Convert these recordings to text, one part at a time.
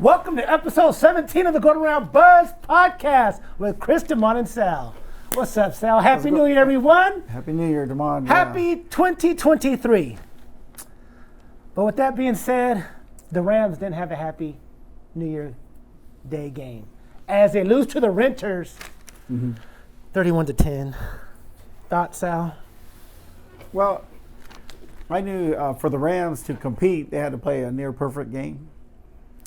Welcome to episode 17 of the Going Around Buzz podcast with 17.Da'Mon&Sal. What's up, Sal? Happy New Year, everyone. Happy New Year, Damon. Happy 2023. But with that being said, the Rams didn't have a happy New Year Day game as they lose to the Renters 31-10. Thoughts, Sal? Well, I knew for the Rams to compete, they had to play a near perfect game.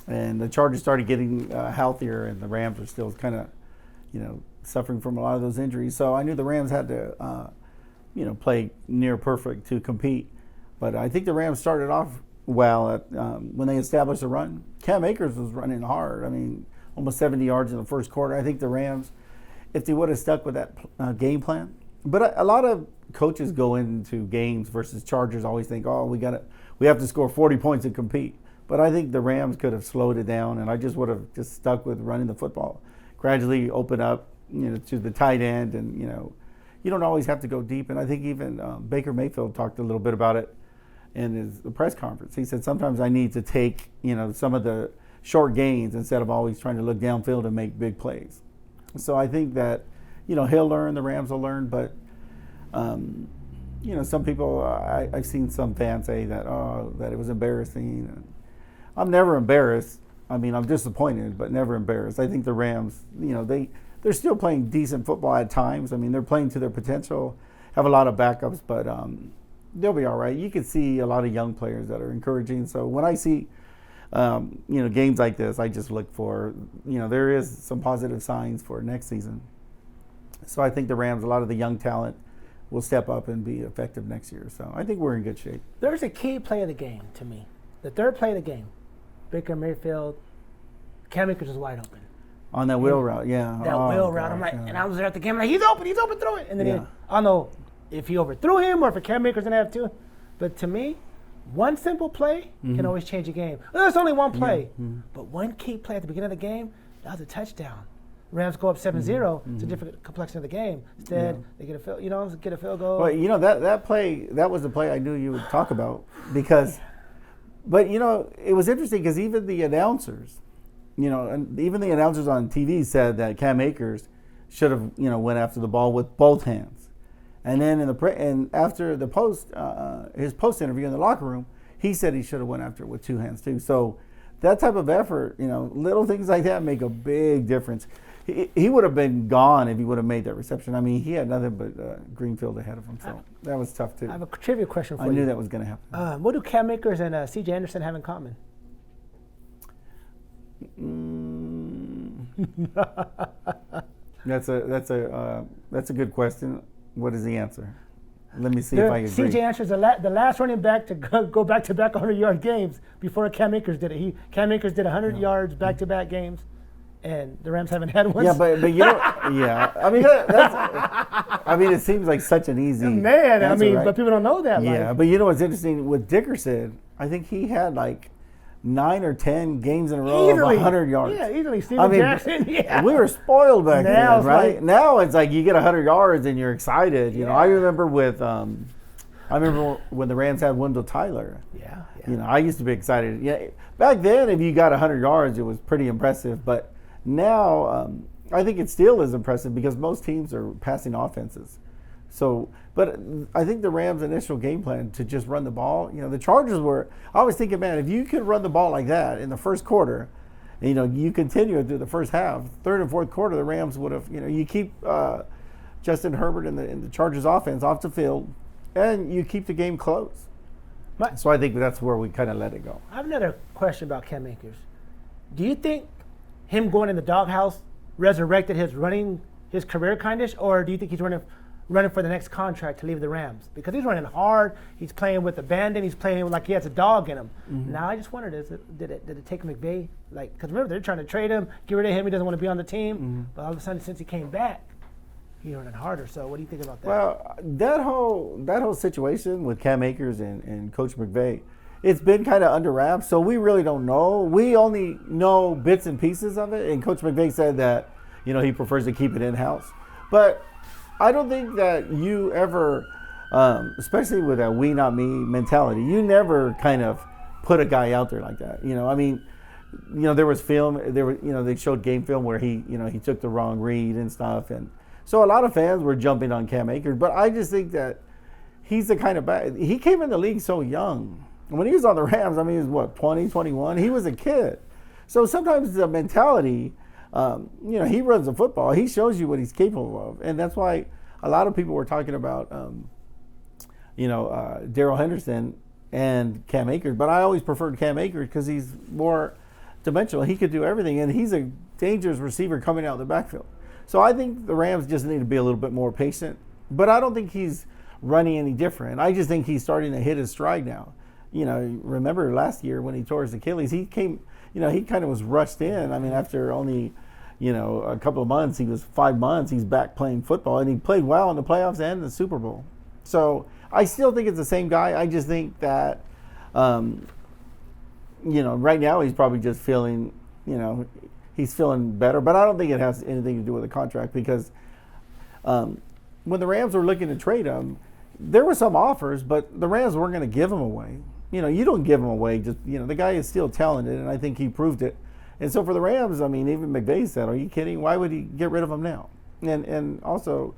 And the Chargers started getting healthier, and the Rams are still kind of, suffering from a lot of those injuries. So I knew the Rams had to, play near perfect to compete. But I think the Rams started off well when they established a run. Cam Akers was running hard. I mean, almost 70 yards in the first quarter. I think the Rams, if they would have stuck with that game plan. But a lot of coaches go into games versus Chargers always think, we have to score 40 points and compete. But I think the Rams could have slowed it down, and I just would have just stuck with running the football. Gradually open up, to the tight end, and, you don't always have to go deep. And I think even Baker Mayfield talked a little bit about it in the press conference. He said, sometimes I need to take, some of the short gains instead of always trying to look downfield and make big plays. So I think that, he'll learn, the Rams will learn, but, some people, I've seen some fans say that, that it was embarrassing. I'm never embarrassed. I mean, I'm disappointed, but never embarrassed. I think the Rams, they're still playing decent football at times. I mean, they're playing to their potential, have a lot of backups, but they'll be all right. You can see a lot of young players that are encouraging. So when I see, games like this, I just look for, there is some positive signs for next season. So I think the Rams, a lot of the young talent, will step up and be effective next year. So I think we're in good shape. There's a key play of the game to me. The third play of the game. Baker Mayfield, Cam Akers is wide open. On that wheel route, yeah. That wheel route. I'm like, and I was there at the game, like, he's open, throw it. And then I don't know if he overthrew him or if Cam Akers didn't have to. But to me, one simple play can always change a game. There's only one play. But one key play at the beginning of the game, that was a touchdown. Rams go up 7-0. It's a different complexion of the game. Instead, they get a field goal. Well, that play, that was the play I knew you would talk about because – but, it was interesting because even the announcers, and even the announcers on TV said that Cam Akers should have, went after the ball with both hands. And then after the his post interview in the locker room, he said he should have went after it with two hands too. So that type of effort, little things like that make a big difference. He would have been gone if he would have made that reception. I mean, he had nothing but Greenfield ahead of him, so that was tough too. I have a trivia question for you. I knew that was going to happen. What do Cam Akers and C.J. Anderson have in common? That's a good question. What is the answer? Let me see if I agree. C.J. Anderson is the last running back to go back-to-back 100-yard games before Cam Akers did it. Cam Akers did 100 yards back-to-back games. And the Rams haven't had one. Yeah, but yeah. I mean, it seems like such an easy answer, right? But people don't know that. Yeah, but what's interesting with Dickerson? I think he had like 9 or 10 games in a row of 100 yards. Yeah, easally. Steven Jackson. Yeah, we were spoiled back then, right? Now it's like you get 100 yards and you're excited. I remember when the Rams had Wendell Tyler. Yeah. I used to be excited. Yeah, back then if you got 100 yards, it was pretty impressive, but. Now, I think it still is impressive because most teams are passing offenses. So, but I think the Rams' initial game plan to just run the ball, the Chargers were, I was thinking, man, if you could run the ball like that in the first quarter, you continue it through the first half, third and fourth quarter, the Rams would have, you keep Justin Herbert in the Chargers' offense off the field, and you keep the game close. So I think that's where we kind of let it go. I have another question about Cam Akers. Do you think him going in the doghouse resurrected his career kind-ish, or do you think he's running for the next contract to leave the Rams? Because he's running hard, he's playing with abandon, he's playing like he has a dog in him. Now I just wondered, did it take McVay, because remember they're trying to trade him, get rid of him, he doesn't want to be on the team, but all of a sudden since he came back, he's running harder. So what do you think about that? Well, that whole situation with Cam Akers and Coach McVay, it's been kind of under wraps, so we really don't know. We only know bits and pieces of it, and Coach McVay said that, he prefers to keep it in-house. But I don't think that you ever, especially with a we not me mentality, you never kind of put a guy out there like that. there was film. They showed game film where he took the wrong read and stuff, and so a lot of fans were jumping on Cam Akers. But I just think that he's the kind of back. He came in the league so young. When he was on the Rams, I mean, he was 20, 21. He was a kid. So sometimes the mentality, he runs the football. He shows you what he's capable of, and that's why a lot of people were talking about, Darrell Henderson and Cam Akers. But I always preferred Cam Akers because he's more dimensional. He could do everything, and he's a dangerous receiver coming out of the backfield. So I think the Rams just need to be a little bit more patient. But I don't think he's running any different. I just think he's starting to hit his stride now. Remember last year when he tore his Achilles, he came, he kind of was rushed in. I mean, after only, a couple of months, he was 5 months, he's back playing football, and he played well in the playoffs and the Super Bowl. So I still think it's the same guy. I just think that, right now he's probably just feeling, he's feeling better. But I don't think it has anything to do with the contract because when the Rams were looking to trade him, there were some offers, but the Rams weren't going to give him away. You don't give him away. Just the guy is still talented, and I think he proved it. And so for the Rams, I mean, even McVay said, "Are you kidding? Why would he get rid of him now?" And also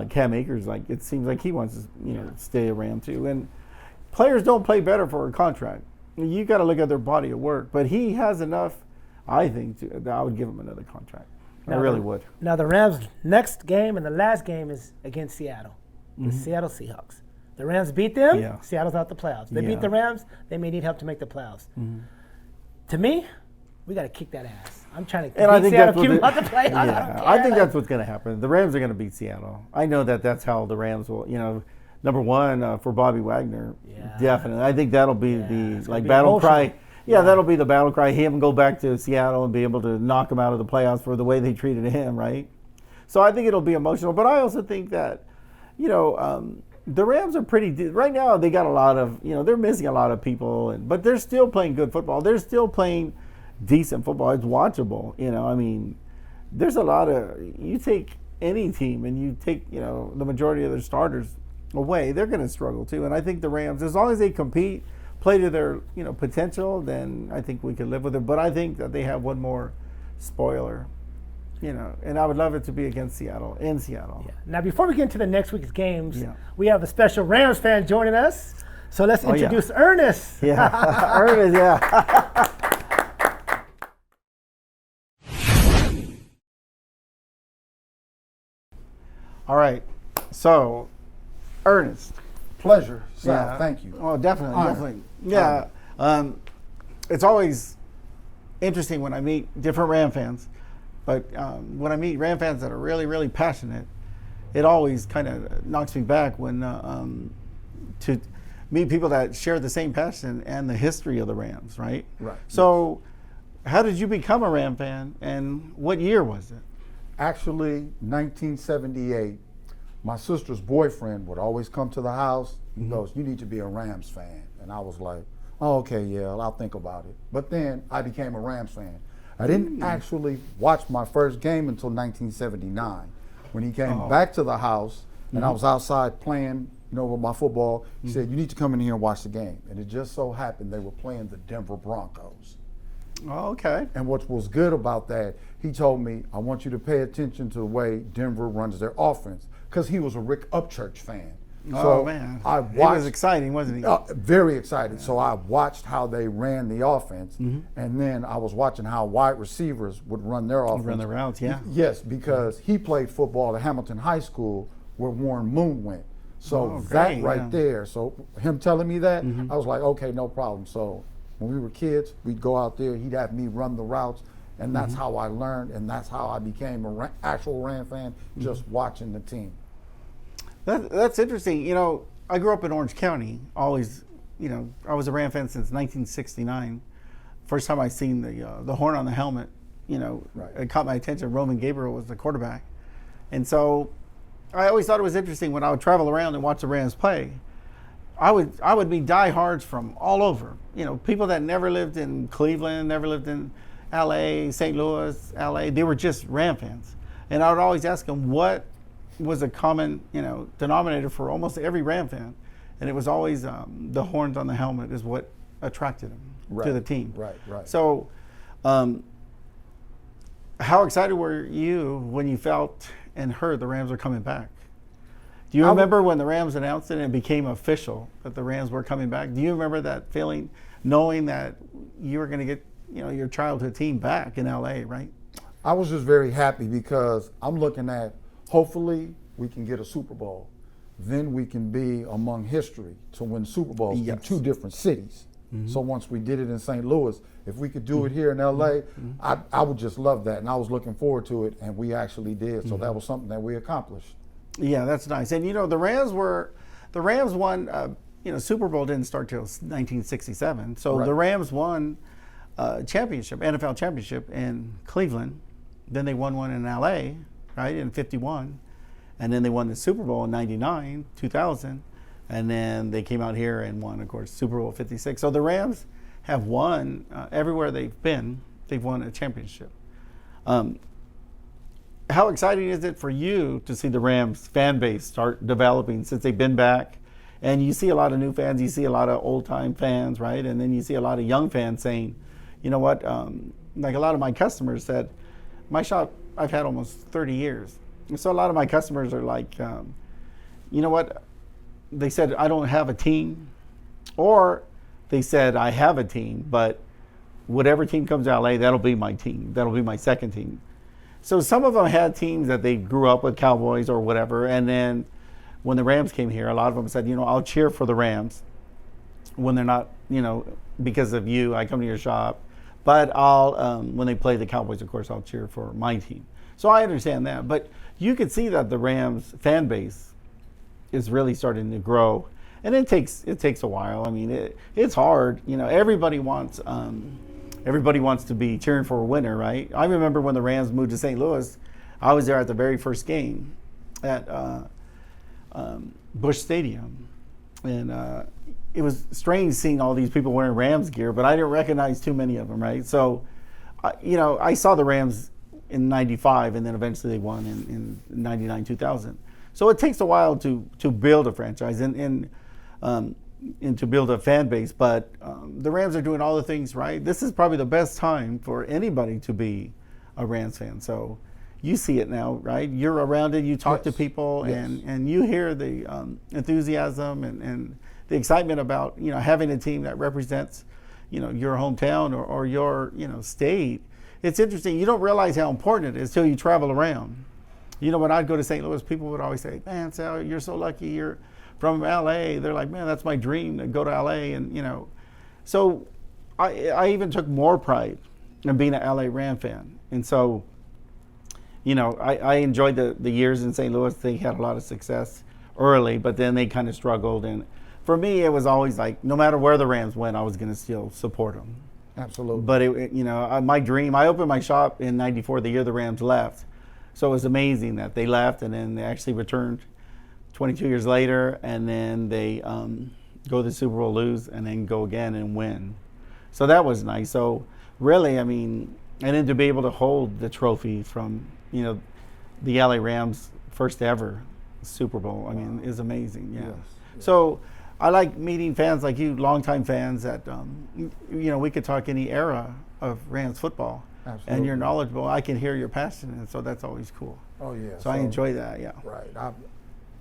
Cam Akers, it seems like he wants to stay a Ram too. And players don't play better for a contract. You got to look at their body of work. But he has enough, I think, that I would give him another contract. I really would. Now the Rams' next game and the last game is against Seattle, the Seattle Seahawks. The Rams beat them. Yeah. Seattle's out the playoffs. They beat the Rams. They may need help to make the playoffs. Mm-hmm. To me, we got to kick that ass. I'm trying to beat Seattle, keep them out the playoffs. Yeah, I think that's what's going to happen. The Rams are going to beat Seattle. I know that's how the Rams will. Number one for Bobby Wagner, definitely. I think that'll be the battle emotional cry. Yeah, that'll be the battle cry. Him go back to Seattle and be able to knock him out of the playoffs for the way they treated him, right? So I think it'll be emotional. But I also think that, the Rams are right now. They got a lot of, they're missing a lot of people, but they're still playing good football. They're still playing decent football. It's watchable. I mean, there's a lot of. You take any team and you take, the majority of their starters away, they're going to struggle too. And I think the Rams, as long as they compete, play to their, potential, then I think we can live with it. But I think that they have one more spoiler. And I would love it to be against Seattle, in Seattle. Yeah. Now, before we get into the next week's games, we have a special Rams fan joining us. So let's introduce Ernest. Yeah, Ernest, yeah. All right. So, Ernest. Pleasure, Sal. Thank you. Oh, definitely. Yeah. It's always interesting when I meet different Ram fans. But when I meet Ram fans that are really, really passionate, it always kind of knocks me back when to meet people that share the same passion and the history of the Rams, right? Right. So how did you become a Ram fan, and what year was it? Actually, 1978, my sister's boyfriend would always come to the house. He goes, "You need to be a Rams fan." And I was like, "Oh, okay, yeah, I'll think about it." But then I became a Rams fan. I didn't actually watch my first game until 1979. When he came back to the house and I was outside playing, with my football, he said, "You need to come in here and watch the game." And it just so happened they were playing the Denver Broncos. Oh, okay. And what was good about that, he told me, "I want you to pay attention to the way Denver runs their offense," because he was a Rick Upchurch fan. So man, he was exciting, wasn't he? Very excited. Yeah. So I watched how they ran the offense, and then I was watching how wide receivers would run their offense. Run the routes, yeah. Yes, because he played football at Hamilton High School where Warren Moon went. So that right there, so him telling me that, I was like, okay, no problem. So when we were kids, we'd go out there, he'd have me run the routes, and that's how I learned, and that's how I became an actual Ram fan, just watching the team. That's interesting. I grew up in Orange County. Always, I was a Ram fan since 1969. First time I seen the horn on the helmet, it caught my attention. Roman Gabriel was the quarterback. And so I always thought it was interesting when I would travel around and watch the Rams play. I would meet diehards from all over. People that never lived in Cleveland, never lived in L.A., St. Louis, L.A. They were just Ram fans. And I would always ask them what was a common, denominator for almost every Ram fan, and it was always the horns on the helmet is what attracted them to the team. Right. So, How excited were you when you felt and heard the Rams were coming back? Do you remember when the Rams announced it and it became official that the Rams were coming back? Do you remember that feeling, knowing that you were going to get, your childhood team back in LA, right? I was just very happy because I'm looking at, hopefully we can get a Super Bowl. Then we can be among history to win Super Bowls in 2 different cities. So once we did it in St. Louis, if we could do it here in LA, I would just love that. And I was looking forward to it, and we actually did. So that was something that we accomplished. Yeah, that's nice. And the Rams won, Super Bowl didn't start till 1967. So the Rams won championship, NFL championship in Cleveland. Then they won one in LA, right, in 51. And then they won the Super Bowl in 99, 2000. And then they came out here and won, of course, Super Bowl 56. So the Rams have won everywhere they've been. They've won a championship. How exciting is it for you to see the Rams fan base start developing since they've been back? And you see a lot of new fans, you see a lot of old-time fans, right? And then you see a lot of young fans saying, you know what, like a lot of my customers said, my shop, I've had almost 30 years. So a lot of my customers are like, you know what, they said, I don't have a team. Or they said, I have a team, but whatever team comes to LA, that'll be my team. That'll be my second team. So some of them had teams that they grew up with, Cowboys or whatever. And then when the Rams came here, a lot of them said, I'll cheer for the Rams when they're not, because of you, I come to your shop. But I'll, when they play the Cowboys, of course, I'll cheer for my team. So I understand that. But you could see that the Rams fan base is really starting to grow. And it takes a while. I mean, it's hard. Everybody wants to be cheering for a winner, right? I remember when the Rams moved to St. Louis, I was there at the very first game at Busch Stadium. And it was strange seeing all these people wearing Rams gear, but I didn't recognize too many of them, right? So, I saw the Rams in 95, and then eventually they won in 99, 2000. So it takes a while to build a franchise and to build a fan base, but the Rams are doing all the things right. This is probably the best time for anybody to be a Rams fan. So you see it now, right? You're around it, you talk to people, and you hear the enthusiasm and the excitement about having a team that represents your hometown or your state. It's interesting. You don't realize how important it is till you travel around. When I'd go to St. Louis, people would always say, man, Sal, you're so lucky you're from LA. They're like, man, that's my dream to go to LA. And, so I even took more pride in being an LA Ram fan. And so, I enjoyed the years in St. Louis. They had a lot of success early, but then they kind of struggled. And for me, it was always like, no matter where the Rams went, I was going to still support them. Absolutely. But, my dream, I opened my shop in 94, the year the Rams left. So it was amazing that they left and then they actually returned 22 years later, and then they go to the Super Bowl, lose, and then go again and win. So that was nice. So really, I mean, and then to be able to hold the trophy from, the LA Rams' first ever Super Bowl, I mean, is amazing. Yeah. Yes. So I like meeting fans like you, longtime fans that, we could talk any era of Rams football. Absolutely. And you're knowledgeable. I can hear your passion, and so that's always cool. Oh yeah. So I enjoy that. Yeah. Right.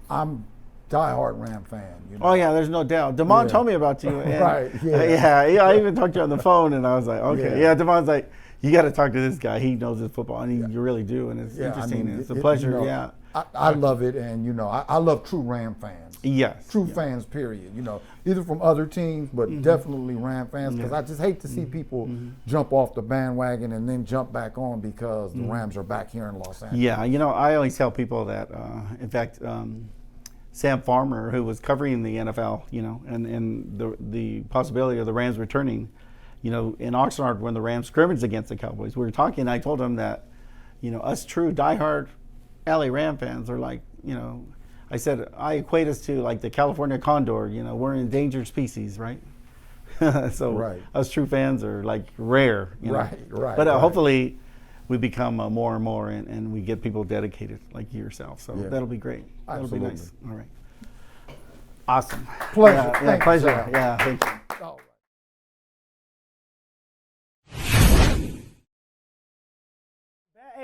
I'm diehard Ram fan. Oh yeah, there's no doubt. Damon told me about you. And, right. Yeah. I even talked to you on the phone, and I was like, okay. Yeah. Damon's like, you got to talk to this guy. He knows his football, and you really do, and it's interesting. It's a pleasure. I love it, and I love true Ram fans. Yes. True fans, period. Either from other teams, but definitely Ram fans, because I just hate to see people jump off the bandwagon and then jump back on because the Rams are back here in Los Angeles. Yeah, I always tell people that, in fact, Sam Farmer, who was covering the NFL, and the possibility of the Rams returning, in Oxnard when the Rams scrimmaged against the Cowboys, we were talking, I told him that, us true diehard LA Ram fans are like, I said, I equate us to like the California condor, we're an endangered species, right? So us true fans are like rare. Right. But hopefully we become more and more and we get people dedicated like yourself. So that'll be great. Absolutely. That'll be nice. All right. Awesome. Pleasure. Pleasure. Yeah, thank you. Oh.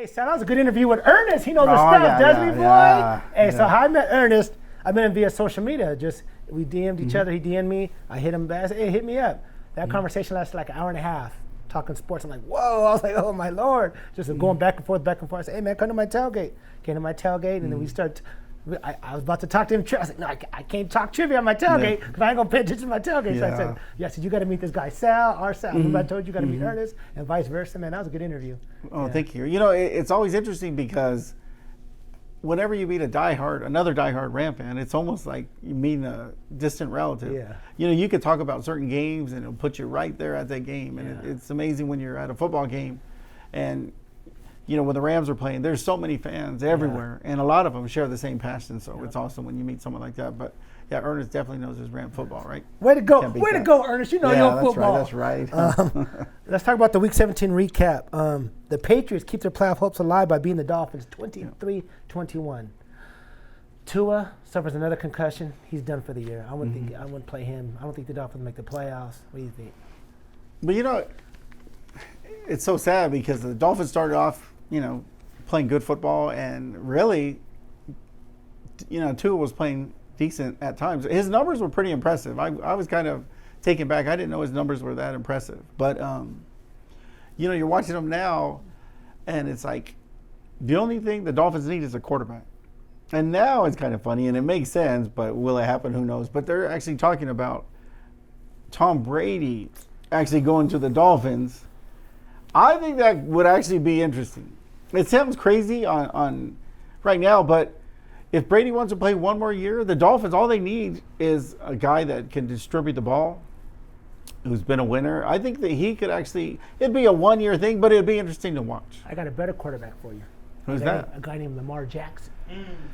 Hey, Sal, that was a good interview with Ernest. He knows the Oh, stuff, yeah, doesn't yeah, he, boy? yeah, Hey, so yeah. how I met Ernest, I met him via social media. Just we DM'd each other. He DM'd me. I hit him back. I said, hey, hit me up. That conversation lasted like an hour and a half, talking sports. I'm like, whoa. I was like, oh, my Lord. Just going back and forth, back and forth. I said, hey, man, come to my tailgate. Came to my tailgate, and then we started. I was about to talk to him. I was like, no, I can't talk trivia on my tailgate because I ain't going to pay attention to my tailgate. So I said, I said, you got to meet this guy, Sal, our Sal. Remember I told you, you got to meet Ernest, and vice versa. Man, that was a good interview. Oh, thank you. You know, it's always interesting because whenever you meet another diehard Ram fan, it's almost like you meet a distant relative. Yeah. You know, you could talk about certain games and it'll put you right there at that game. And it's amazing when you're at a football game and, you know, when the Rams are playing, there's so many fans everywhere. And a lot of them share the same passion. So it's awesome when you meet someone like that. But yeah, Ernest definitely knows his Ram football, right? Way to go. Can't beat Way to that. go, Ernest. You know your football. That's right. Let's talk about the Week 17 recap. The Patriots keep their playoff hopes alive by beating the Dolphins 23-21. Tua suffers another concussion. He's done for the year. I wouldn't play him. I don't think the Dolphins make the playoffs. What do you think? But you know, it's so sad because the Dolphins started off, you know, playing good football, and really, you know, Tua was playing decent at times. His numbers were pretty impressive. I was kind of taken back. I didn't know his numbers were that impressive. But, you know, you're watching them now, and it's like the only thing the Dolphins need is a quarterback. And now it's kind of funny, and it makes sense, but will it happen? Who knows? But they're actually talking about Tom Brady actually going to the Dolphins. I think that would actually be interesting. It sounds crazy on right now, but if Brady wants to play one more year, the Dolphins, all they need is a guy that can distribute the ball, who's been a winner. I think that he could actually, it'd be a one-year thing, but it'd be interesting to watch. I got a better quarterback for you. Who's that? A guy named Lamar Jackson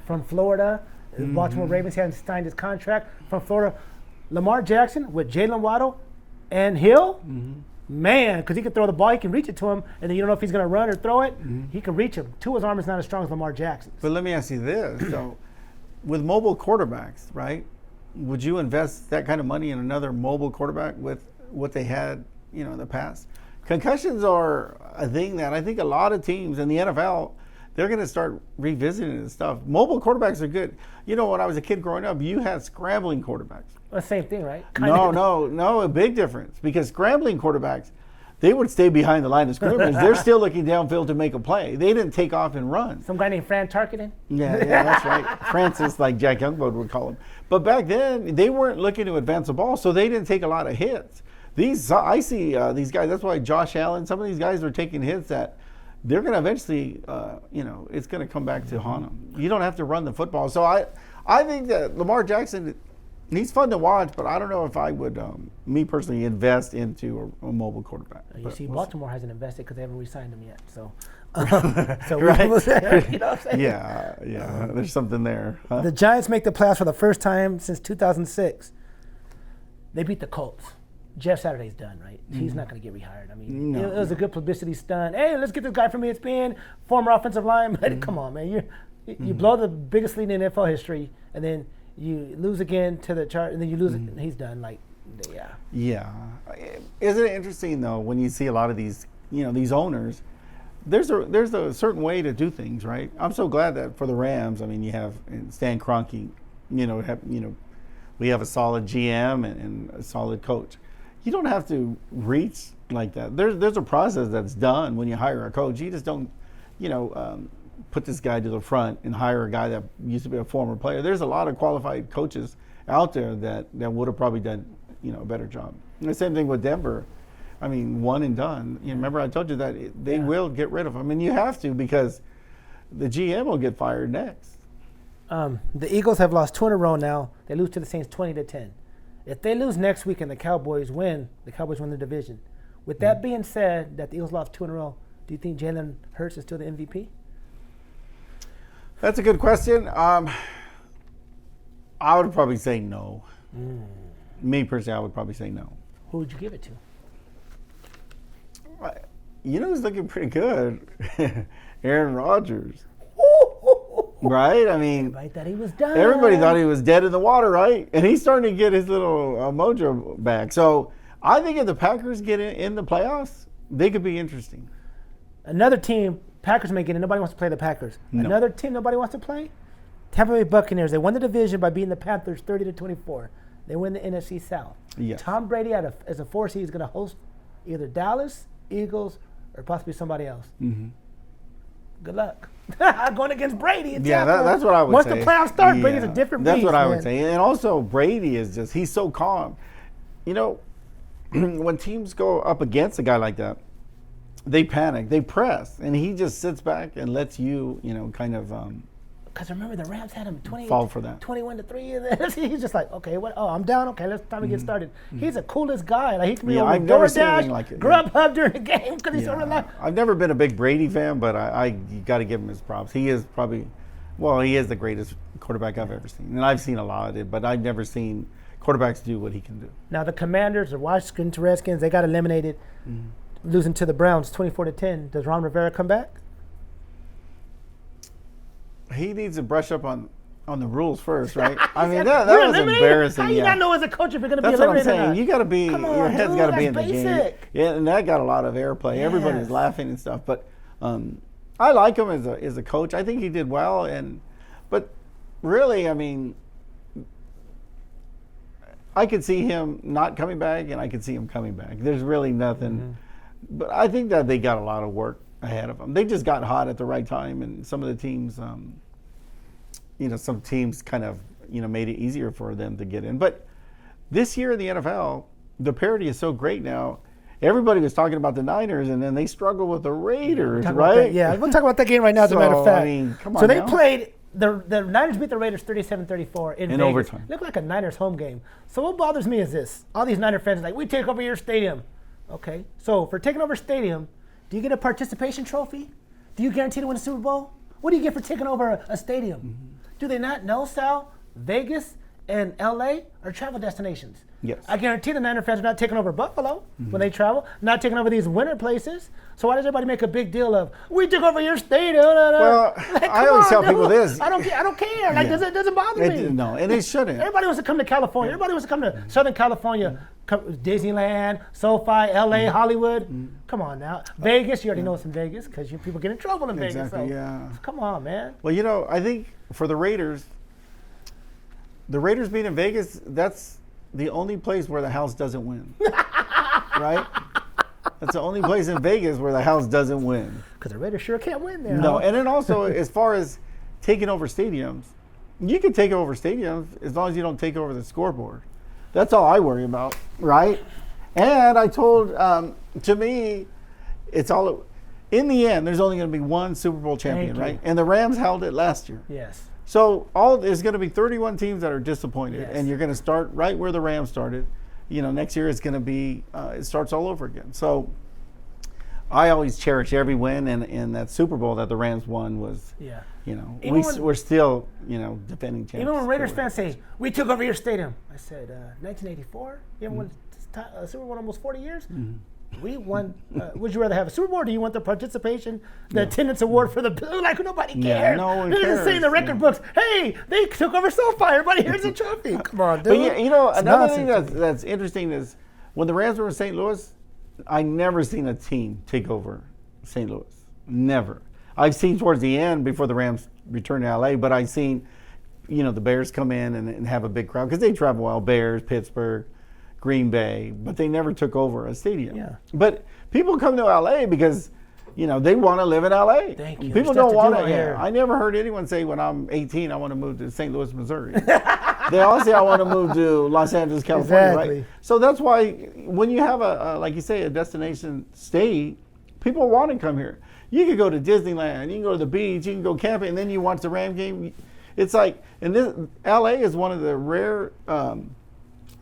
from Florida. The Baltimore Ravens haven't signed his contract. From Florida, Lamar Jackson with Jalen Waddle and Hill. Man, because he can throw the ball, he can reach it to him, and then you don't know if he's going to run or throw it. He can reach him. Tua's arm is not as strong as Lamar Jackson's. But let me ask you this. So, with mobile quarterbacks, right, would you invest that kind of money in another mobile quarterback with what they had, you know, in the past? Concussions are a thing that I think a lot of teams in the NFL, they're going to start revisiting this stuff. Mobile quarterbacks are good. You know, when I was a kid growing up, you had scrambling quarterbacks. Well, same thing, right? No, a big difference. Because scrambling quarterbacks, they would stay behind the line of scrimmage. They're still looking downfield to make a play. They didn't take off and run. Some guy named Fran Tarkenton? Yeah, that's right. Francis, like Jack Youngboat would call him. But back then, they weren't looking to advance the ball, so they didn't take a lot of hits. I see these guys, that's why Josh Allen, some of these guys are taking hits that they're going to eventually, you know, it's going to come back to haunt them. You don't have to run the football. So I think that Lamar Jackson, he's fun to watch, but I don't know if I would, me personally, invest into a mobile quarterback. You see, Baltimore hasn't invested because they haven't re-signed him yet. So, Right. you know what I'm saying? Yeah, there's something there. Huh? The Giants make the playoffs for the first time since 2006. They beat the Colts. Jeff Saturday's done, right? He's not going to get rehired. I mean, it was a good publicity stunt. Hey, let's get this guy from ESPN, former offensive lineman. Come on, man. You blow the biggest lead in NFL history, and then you lose again to the chart, and then you lose it, and he's done. Like, yeah. Yeah. Isn't it interesting, though, when you see a lot of these, you know, these owners, there's a certain way to do things, right? I'm so glad that for the Rams, I mean, you have Stan Kroenke, we have a solid GM and a solid coach. You don't have to reach like that. There's a process that's done when you hire a coach. You just don't, put this guy to the front and hire a guy that used to be a former player. There's a lot of qualified coaches out there that would have probably done, a better job. And the same thing with Denver. I mean, one and done. Remember I told you that they will get rid of him. And you have to, because the GM will get fired next. The Eagles have lost 2 in a row now. They lose to the Saints 20-10. If they lose next week and the Cowboys win the division. With that being said, that the Eagles lost 2 in a row, do you think Jalen Hurts is still the MVP? That's a good question. I would probably say no. Me personally, I would probably say no. Who would you give it to? Who's looking pretty good? Aaron Rodgers. Right? I mean, everybody thought he was done. Everybody thought he was dead in the water, right? And he's starting to get his little mojo back. So I think if the Packers get in the playoffs, they could be interesting. Another team Packers may get in. Nobody wants to play the Packers. No. Another team nobody wants to play? Tampa Bay Buccaneers. They won the division by beating the Panthers 30-24. They win the NFC South. Yes. Tom Brady, as a 4 seed, is going to host either Dallas, Eagles, or possibly somebody else. Mm-hmm. Good luck. Going against Brady. In Yeah, Tampa. that's what I would Once say. the playoffs start, Brady's a different beast. That's what I would man. say. And also, Brady is just, he's so calm. You know, when teams go up against a guy like that, they panic, they press, and he just sits back and lets you, kind of Because remember, the Rams had him fall for that. 21-3, and then he's just like, okay, what? Oh, I'm down. Okay, let's time to get started. He's the coolest guy. Like he can be Yeah, on I've never seen DoorDash, anything like it. Grubhub during the game because he's so relaxed. I've never been a big Brady fan, but you got to give him his props. He is he is the greatest quarterback I've ever seen, and I've seen a lot of it, but I've never seen quarterbacks do what he can do. Now the Commanders, the Washington Redskins, they got eliminated, losing to the Browns 24-10. Does Ron Rivera come back? He needs to brush up on the rules first, right? I mean, We're that was eliminated? embarrassing. How you not know as a coach if you're going to be That's what I'm eliminated? or saying. not? You got to be, Come your on, head's dude, got to be in that's the game. basic. Yeah, and that got a lot of airplay. Everybody was Yes. laughing and stuff. But I like him as a coach. I think he did well. But really, I mean, I could see him not coming back, and I could see him coming back. There's really nothing. But I think that they got a lot of work ahead of them. They just got hot at the right time, and some of the teams, some teams kind of, made it easier for them to get in. But this year in the NFL, the parity is so great now. Everybody was talking about the Niners, and then they struggle with the Raiders, Talk about right? that. Yeah, we'll talk about that game right now, as a matter of So, fact. I mean, come on So they now. played, the Niners beat the Raiders 37-34 in Vegas. overtime. Looked like a Niners home game. So what bothers me is this. All these Niner fans are like, we take over your stadium. Okay, so for taking over stadium, do you get a participation trophy? Do you guarantee to win a Super Bowl? What do you get for taking over a stadium? Do they not know, Sal? Vegas and LA are travel destinations. Yes. I guarantee the Niner fans are not taking over Buffalo when they travel, not taking over these winter places. So why does everybody make a big deal of, we took over your stadium? Well, Like, I come always on, tell dude. people this. I don't care. Like, Yeah. it doesn't bother me. No, and it shouldn't. Everybody wants to come to California. Everybody wants to come to Southern California. Disneyland, SoFi, LA, Hollywood. Come on now. Vegas, you already know it's in Vegas because people get in trouble in Vegas. Exactly, So yeah. come on, man. Well, I think for the Raiders being in Vegas, that's the only place where the house doesn't win. Right? That's the only place in Vegas where the house doesn't win. Because the Raiders sure can't win there. No, huh? and then also as far as taking over stadiums, you can take over stadiums as long as you don't take over the scoreboard. That's all I worry about, right? And I told, to me, it's all, in the end, there's only going to be one Super Bowl champion, Thank you. right? And the Rams held it last year. Yes. So there's going to be 31 teams that are disappointed, Yes. and you're going to start right where the Rams started. Next year it's going to be, it starts all over again. So I always cherish every win, and that Super Bowl that the Rams won was, Yeah. we're still, defending champions. Even when Raiders fans say, we took over your stadium, I said, 1984? You haven't won a Super Bowl in almost 40 years? We won. Would you rather have a Super Bowl, or do you want the participation, the attendance award for the like nobody cares? Yeah, no one They're just saying in the cares, record books, hey, they took over SoFi. Everybody, here's a trophy. Come on, dude. But It's another thing nonsense. that's interesting is when the Rams were in St. Louis, I never seen a team take over St. Louis. Never. I've seen towards the end before the Rams returned to LA, but I've seen, the Bears come in and have a big crowd because they travel well. Bears, Pittsburgh, Green Bay, but they never took over a stadium. Yeah. But people come to LA because, they want to live in LA. Thank you. People There's don't stuff want to to. do out here. I never heard anyone say when I'm 18 I want to move to St. Louis, Missouri. They all say I want to move to Los Angeles, California, Exactly. right? So that's why when you have like you say, a destination state, people want to come here. You could go to Disneyland, you can go to the beach, you can go camping, and then you watch the Ram game. It's like, and LA is one of the rare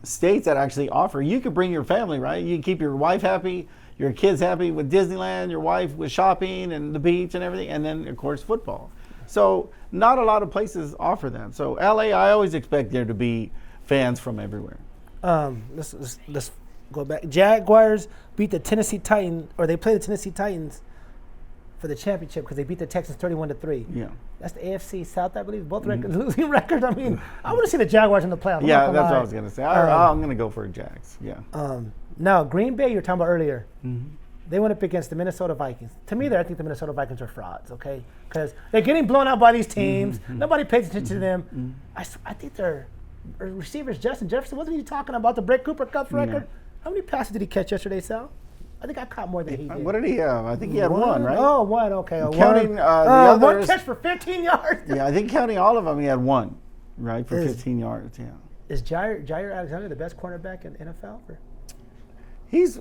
states that actually offer. You could bring your family, right? You can keep your wife happy, your kids happy with Disneyland, your wife with shopping and the beach and everything, and then of course football. So not a lot of places offer that. So LA, I always expect there to be fans from everywhere. Let's go back. Jaguars beat the Tennessee Titans, or they play the Tennessee Titans for the championship because they beat the Texans 31-3. Yeah. That's the AFC South, I believe. Both losing records. I mean, I want to see the Jaguars in the playoffs. I'm Yeah, not gonna that's what lie. I was gonna say. I'm gonna go for Jags. Yeah. Now, Green Bay, you were talking about earlier. They went up against the Minnesota Vikings. To me, I think the Minnesota Vikings are frauds, okay? Because they're getting blown out by these teams. Nobody pays attention to them. I think their receivers, Justin Jefferson, wasn't he talking about the Brett Cooper Cup's record? How many passes did he catch yesterday, Sal? I think I caught more than he did. What did he have? I think he had one, right? Oh, one, okay. Counting the one others. catch for 15 yards. Yeah, I think counting all of them, he had one, right, for 15 yards, yeah. Is Jair Alexander the best cornerback in NFL? Or? He's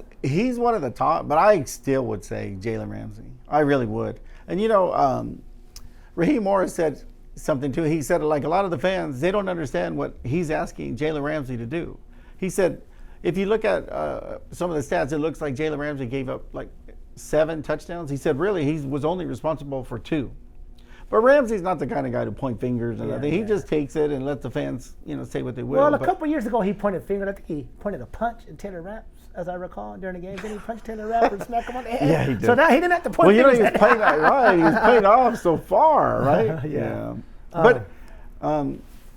one of the top, but I still would say Jalen Ramsey. I really would. And, you know, Raheem Morris said something, too. He said, like, a lot of the fans, they don't understand what he's asking Jalen Ramsey to do. He said, if you look at some of the stats, it looks like Jalen Ramsey gave up, like, 7 touchdowns. He said, really, he was only responsible for 2. But Ramsey's not the kind of guy to point fingers and nothing. He just takes it and lets the fans, say what they will. Well, a couple years ago, he pointed fingers. I think he pointed a punch at Taylor Rapp, as I recall, during the game. Didn't he punch Taylor Rapp and smack him on the head? Yeah, he did. So now he didn't have to point fingers. Well, fingers. He was playing right. He was playing off so far, right? Yeah. But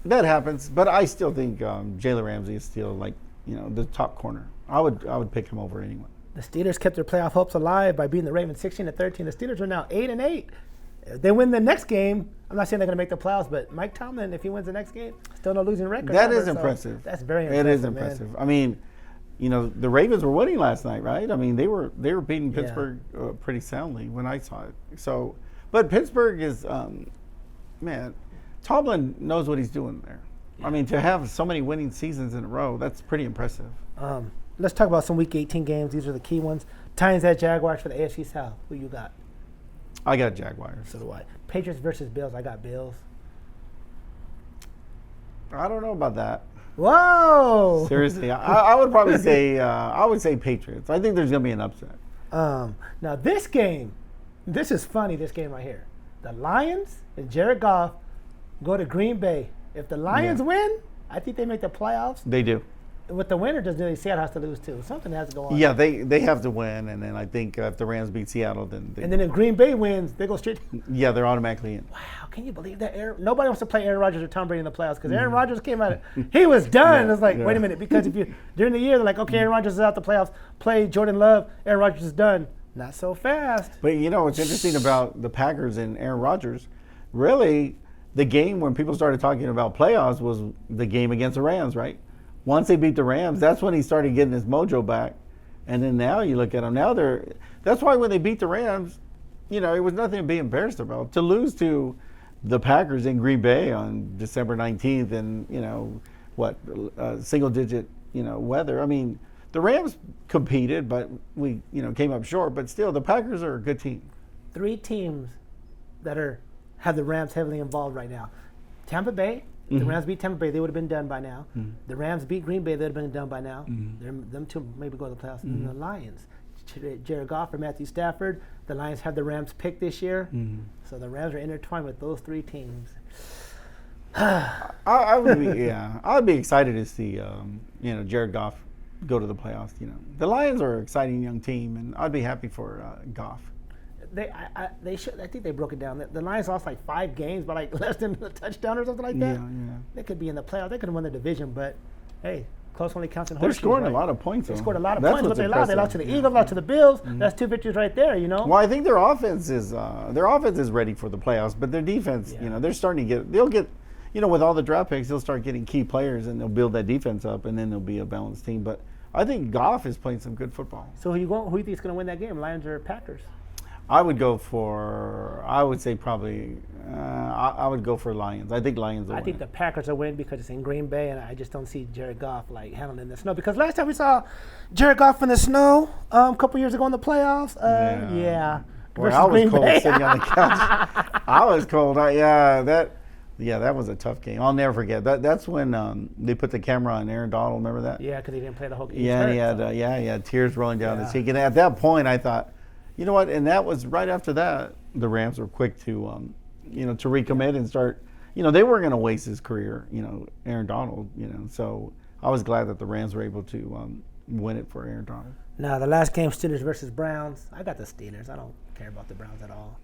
that happens. But I still think Jalen Ramsey is still, like, the top corner. I would pick him over anyone. The Steelers kept their playoff hopes alive by beating the Ravens 16-13. The Steelers are now 8-8. If they win the next game, I'm not saying they're going to make the playoffs, but Mike Tomlin, if he wins the next game, still no losing record. That is impressive. That's very impressive. It is impressive. Man. I mean, the Ravens were winning last night, right? I mean, they were beating Pittsburgh pretty soundly when I saw it. So, but Pittsburgh is, man, Tomlin knows what he's doing there. Yeah. I mean, to have so many winning seasons in a row, that's pretty impressive. Let's talk about some Week 18 games. These are the key ones. Titans at Jaguars for the AFC South. Who you got? I got Jaguars. So do I. Patriots versus Bills. I got Bills. I don't know about that. Whoa! Seriously, I would probably say I would say Patriots. I think there's going to be an upset. Now this game, this is funny. This game right here, the Lions and Jared Goff go to Green Bay. If the Lions win, I think they make the playoffs. They do. With the winner, does Seattle has to lose too? Something has to go on. Yeah, they have to win, and then I think if the Rams beat Seattle, then and then if Green Bay wins, they go straight. Yeah, they're automatically in. Wow, can you believe that? Nobody wants to play Aaron Rodgers or Tom Brady in the playoffs because Aaron Rodgers came out, he was done. It's like, wait a minute, because if you during the year they're like, okay, Aaron Rodgers is out the playoffs, play Jordan Love, Aaron Rodgers is done. Not so fast. But what's interesting about the Packers and Aaron Rodgers, really, the game when people started talking about playoffs was the game against the Rams, right? Once they beat the Rams, that's when he started getting his mojo back. And then now you look at them. Now that's why when they beat the Rams, it was nothing to be embarrassed about. To lose to the Packers in Green Bay on December 19th and, single digit, weather. I mean, the Rams competed, but we, came up short. But still, the Packers are a good team. 3 teams that have the Rams heavily involved right now. Tampa Bay. The Rams beat Tampa Bay, they would have been done by now. The Rams beat Green Bay, they would have been done by now. Them two maybe go to the playoffs. And the Lions, Jared Goff or Matthew Stafford. The Lions have the Rams picked this year. So the Rams are intertwined with those 3 teams. I would be excited to see Jared Goff go to the playoffs. The Lions are an exciting young team, and I'd be happy for Goff. They should. I think they broke it down. The Lions lost like 5 games by like less than a touchdown or something like that. Yeah. They could be in the playoffs. They could have won the division, but hey, close only counts in They're horseshoes. scoring a lot of points. They scored a lot of points, but they lost. They lost to the Eagles, lost to the Bills. That's 2 victories right there. Well, I think their offense is ready for the playoffs, but their defense, they're starting to get. They'll get, with all the draft picks, they'll start getting key players, and they'll build that defense up, and then they'll be a balanced team. But I think Goff is playing some good football. So who you think is going to win that game? Lions or Packers? I would go for. I would say probably. I would go for Lions. I think Lions will win. I think the Packers will win because it's in Green Bay, and I just don't see Jared Goff like handling the snow. Because last time we saw Jared Goff in the snow, a couple years ago in the playoffs, Boy, I was cold sitting on the couch. I was cold. That was a tough game. I'll never forget. That's when they put the camera on Aaron Donald. Remember that? Yeah, because he didn't play the whole game. He had tears rolling down his cheek. And at that point, I thought, you know what? And that was right after that. The Rams were quick to, to recommit and start. They weren't going to waste his career. Aaron Donald. So I was glad that the Rams were able to win it for Aaron Donald. Now the last game, Steelers versus Browns. I got the Steelers. I don't care about the Browns at all.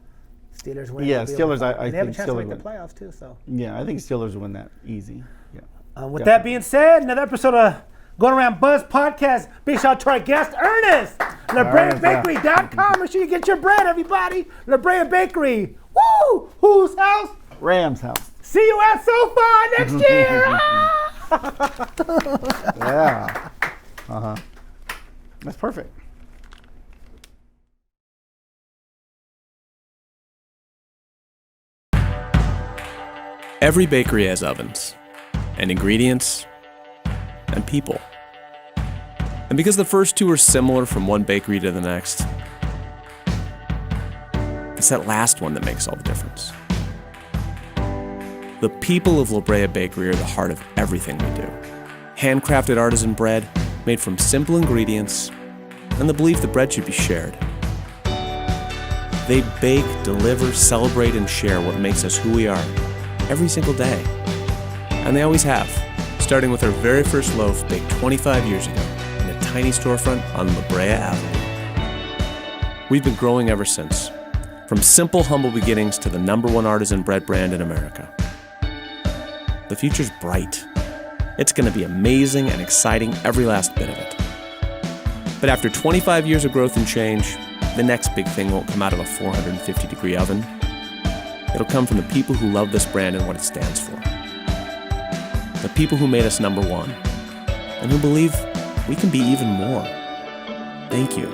Steelers win. Yeah, Steelers. I they have a think chance Steelers to make win. the playoffs too. So Yeah, I think Steelers win that easy. Yeah. With that being said, another episode of Going Around Buzz podcast. Big shout out to our guest, Ernest. LaBreaBakery.com. Make sure you get your bread, everybody. La Brea Bakery. Woo! Whose house? Rams house. See you at SoFi next year. Yeah. That's perfect. Every bakery has ovens, and ingredients, and people. And because the first two are similar from one bakery to the next, it's that last one that makes all the difference. The people of La Brea Bakery are the heart of everything we do. Handcrafted artisan bread made from simple ingredients and the belief that bread should be shared. They bake, deliver, celebrate, and share what makes us who we are every single day. And they always have, starting with our very first loaf baked 25 years ago in a tiny storefront on La Brea Avenue. We've been growing ever since, from simple, humble beginnings to the #1 artisan bread brand in America. The future's bright. It's going to be amazing and exciting, every last bit of it. But after 25 years of growth and change, the next big thing won't come out of a 450-degree oven. It'll come from the people who love this brand and what it stands for. The people who made us #1, and who believe we can be even more. Thank you.